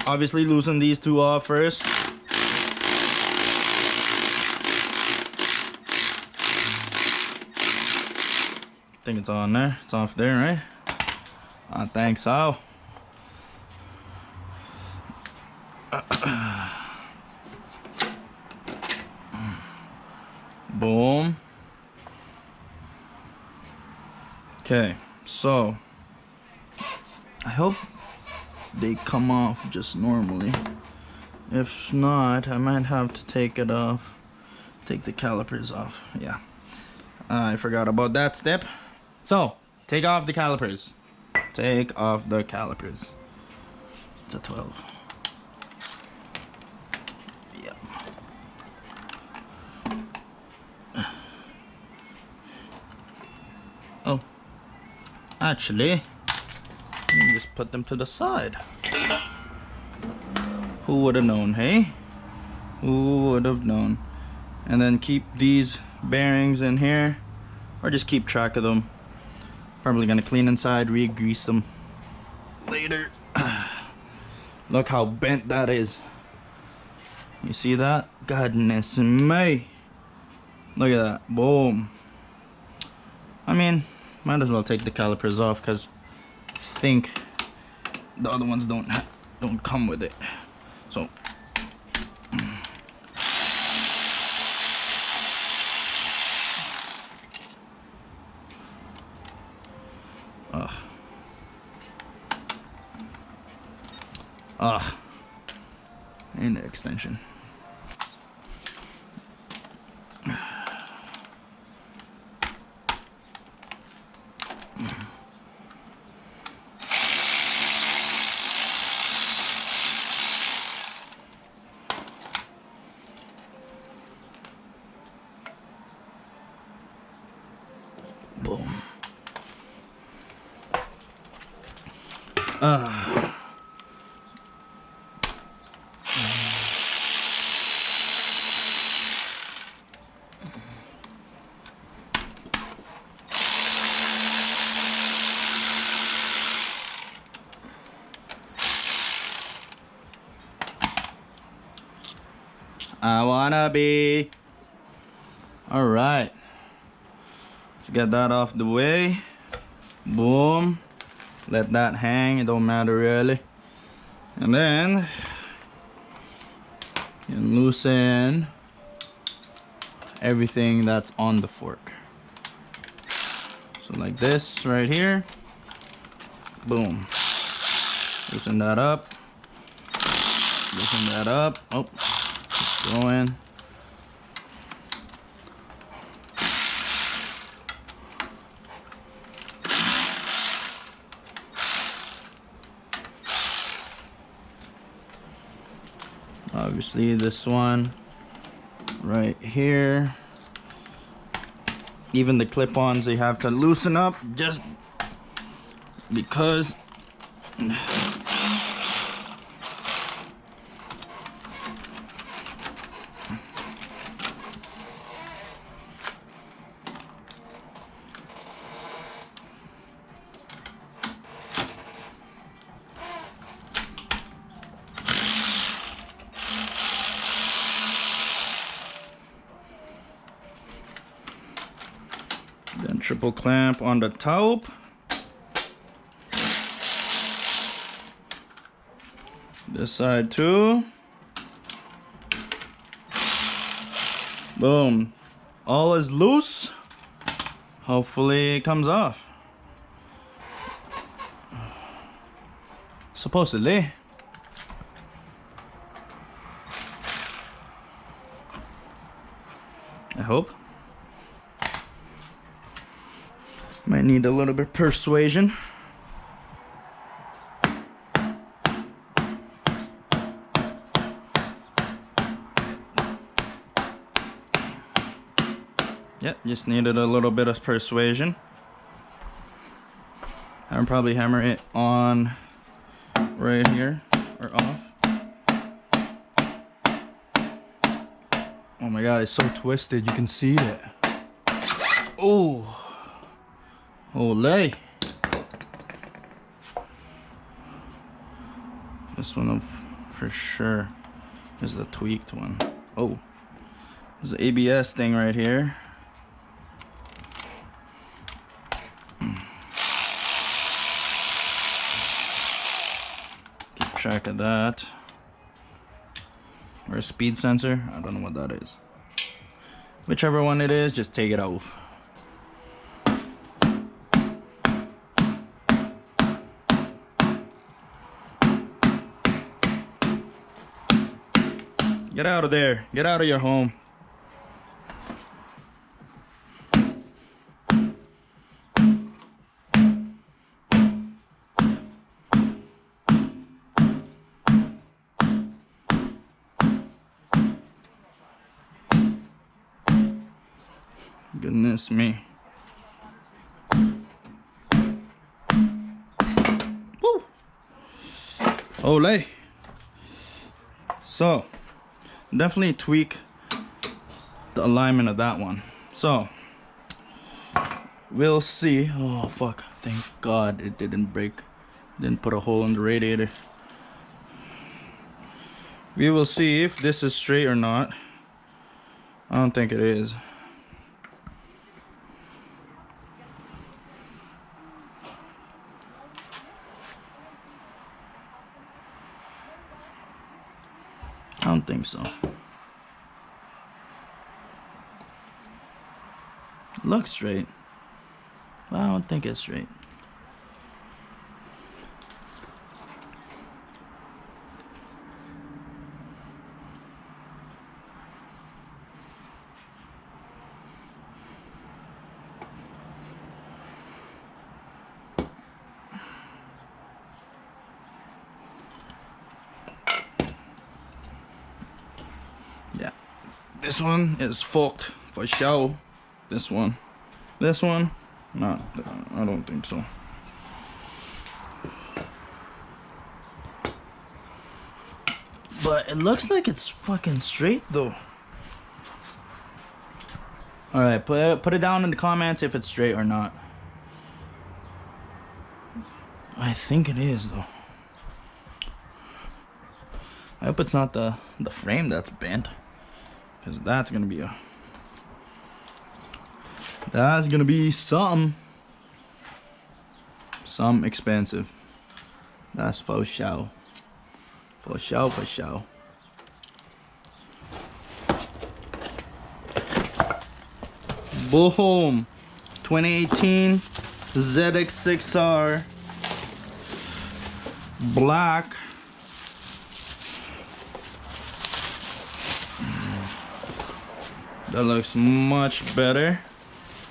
Obviously loosen these two off first. I think it's on there. It's off there, right? I think so. Boom. Okay, so I hope they come off just normally. If not, I might have to take it off. Take the calipers off. Yeah, I forgot about that step. So take off the calipers. Take off the calipers. It's a 12. Yep. Oh, actually, you can just put them to the side. Who would have known, hey? Who would have known? And then keep these bearings in here, or just keep track of them. Probably gonna clean inside, re-grease them later. Look how bent that is. You see that? Goodness me. Look at that. Boom. I mean, might as well take the calipers off because I think the other ones don't come with it. So and the extension. Boom. I wanna be. All right, let's get that off the way. Boom. Let that hang, it don't matter really. And then you can loosen everything that's on the fork. So like this right here. Boom. Loosen that up. Loosen that up. Oh, it's going. Obviously this one right here, even the clip-ons they have to loosen up just because then triple clamp on the top. This side too. Boom. All is loose. Hopefully it comes off. Supposedly. I hope. Might need a little bit of persuasion. Yep, just needed a little bit of persuasion. I'll probably hammer it on right here or off. Oh my god, it's so twisted, you can see it. Oh. Olay. This one for sure. This is a tweaked one. Oh, there's the ABS thing right here. Keep track of that. Or a speed sensor. I don't know what that is. Whichever one it is, just take it off. Get out of there. Get out of your home. Goodness me. Woo! Ole. So, definitely tweak the alignment of that one. So, we'll see. Oh, fuck. Thank God it didn't break. Didn't put a hole in the radiator. We will see if this is straight or not. I don't think it is. I don't think so. Looks straight, but I don't think it's straight. Yeah, this one is fucked for sure. This one, not. I don't think so. But it looks like it's fucking straight though. All right, put it down in the comments if it's straight or not. I think it is though. I hope it's not the frame that's bent, because that's gonna be something expensive. That's for sure. For sure. Boom. 2018 ZX6R black. That looks much better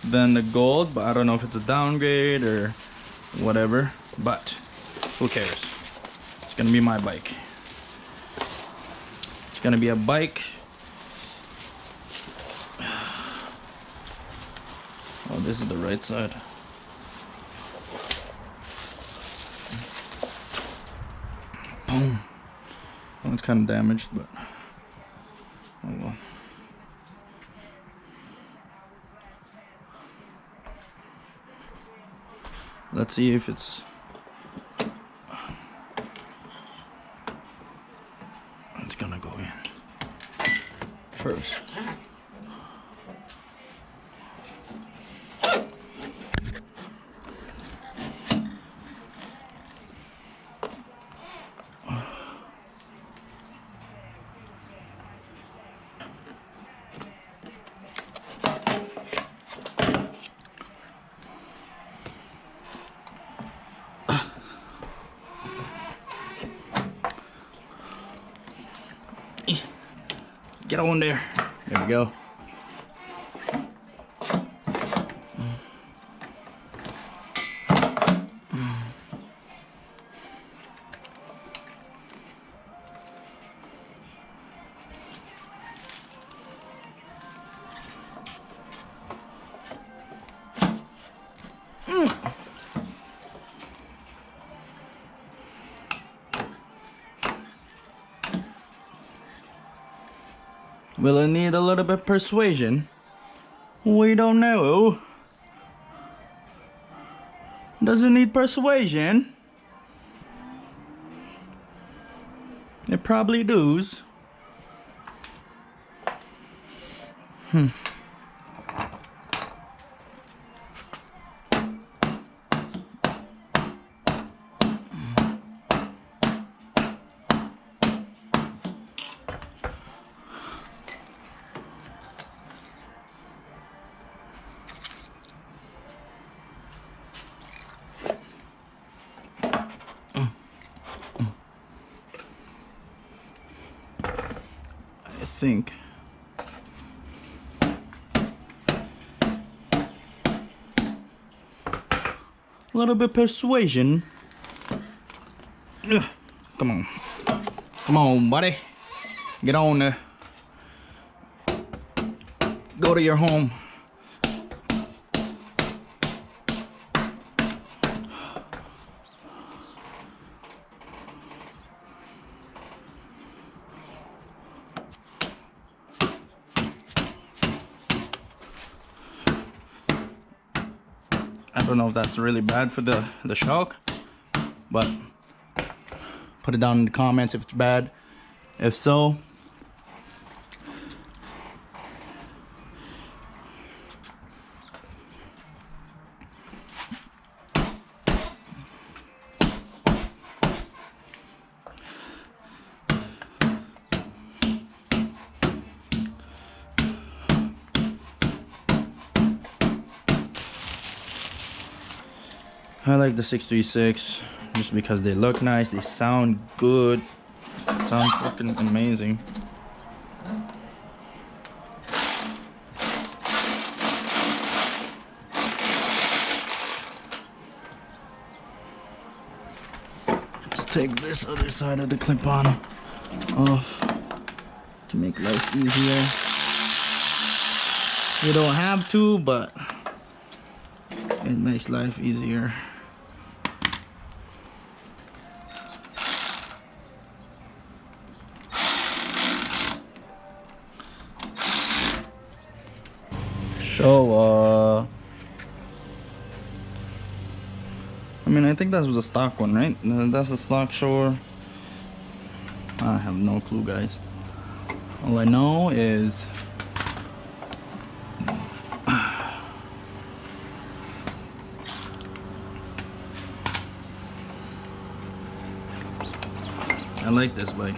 than the gold, but I don't know if it's a downgrade or whatever, but who cares? It's gonna be my bike. It's gonna be a bike. Oh, this is the right side. Boom. Oh, it's kind of damaged, but oh well. Let's see if it's gonna go in first. Get on there. There we go. Will it need a little bit of persuasion? We don't know. Does it need persuasion? It probably does. I think a little bit persuasion. Ugh. Come on, buddy, get on there. Go to your home. I don't know if that's really bad for the shock, but put it down in the comments if it's bad. If so, I like the 636 just because they look nice, they sound good, sound fucking amazing. Let's take this other side of the clip-on off to make life easier. You don't have to, but it makes life easier. So, I mean, I think that was a stock one, right? That's a stock shower. I have no clue, guys. All I know is I like this bike.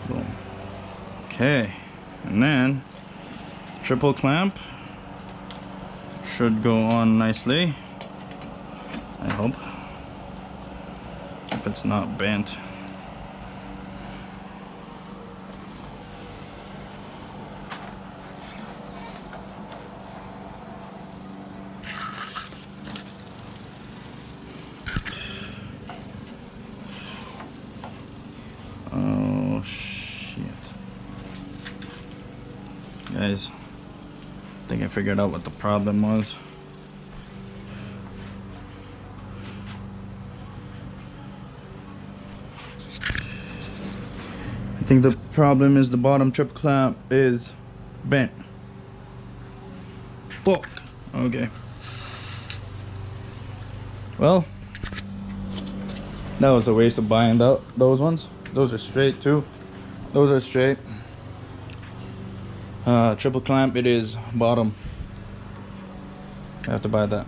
Boom. Okay, and then triple clamp should go on nicely, I hope, if it's not bent. Oh shit. Guys, I think I figured out what the problem was. I think the problem is the bottom triple clamp is bent. Fuck. Okay. Well, that was a waste of buying those ones. Those are straight too. Those are straight. Triple clamp, it is bottom. I have to buy that.